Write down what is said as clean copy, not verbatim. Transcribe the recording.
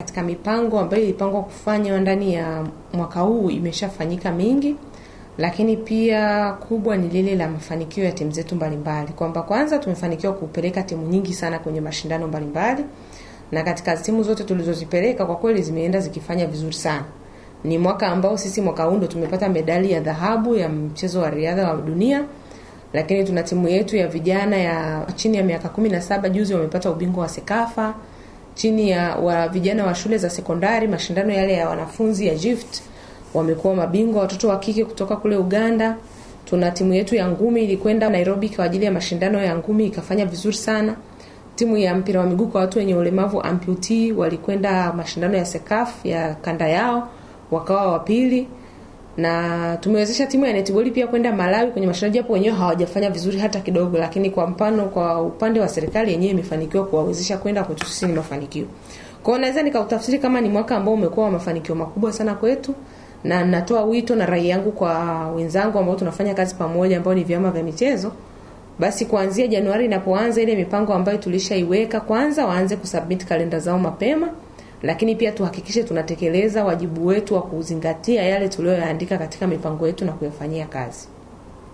Katika mipango ambayo ilipangwa kufanywa ndani ya mwaka huu imeshafanyika mingi, lakini pia kubwa ni lile la mafanikio ya timu zetu mbalimbali. Kwamba kwanza tumefanikiwa kupeleka timu nyingi sana kwenye mashindano mbalimbali, na katika timu zote tulizozipeleka kwa kweli zimeenda zikifanya vizuri sana. Ni mwaka ambao sisi mwaka huu ndo tumepata medali ya dhahabu ya mchezo wa riadha wa dunia, lakini tuna timu yetu ya vijana ya chini ya miaka 17 juzi wamepata ubingwa wa Sekafa. Chini ya vijana wa shule za sekondari, mashindano yale ya wanafunzi ya Gift wamekuwa mabingwa watoto wa kike kutoka kule Uganda. Tuna timu yetu ya ngumi ilikwenda Nairobi kwa ajili ya mashindano ya ngumi ikafanya vizuri sana. Timu ya mpira wa miguu kwa watu wenye ulemavu amputee walikwenda mashindano ya Sekafa ya kanda yao wakawa wa pili. Na tumewezesha timu ya netball pia kwenda Malawi kwenye mashindano, japo wenyewe hawajafanya vizuri hata kidogo, lakini kwa upande wa serikali yenyewe imefanikiwa kuwawezesha kwenda, kwetu sisi ni mafanikio. Kwa hiyo naweza nikautafsiri kama ni mwaka ambao umekuwa wa mafanikio makubwa sana kwetu, na natoa wito na rai yangu kwa wenzangu ambao tunafanya kazi pamoja ambao ni vyama vya michezo, basi kuanzia Januari inapoanza ile mipango ambayo tulishaiweka, kwanza waanze kusubmit kalenda zao mapema, lakini pia tuhakikishe tunatekeleza wajibu wetu wa kuzingatia yale tuliyoyaandika katika mipango yetu na kuyafanyia kazi.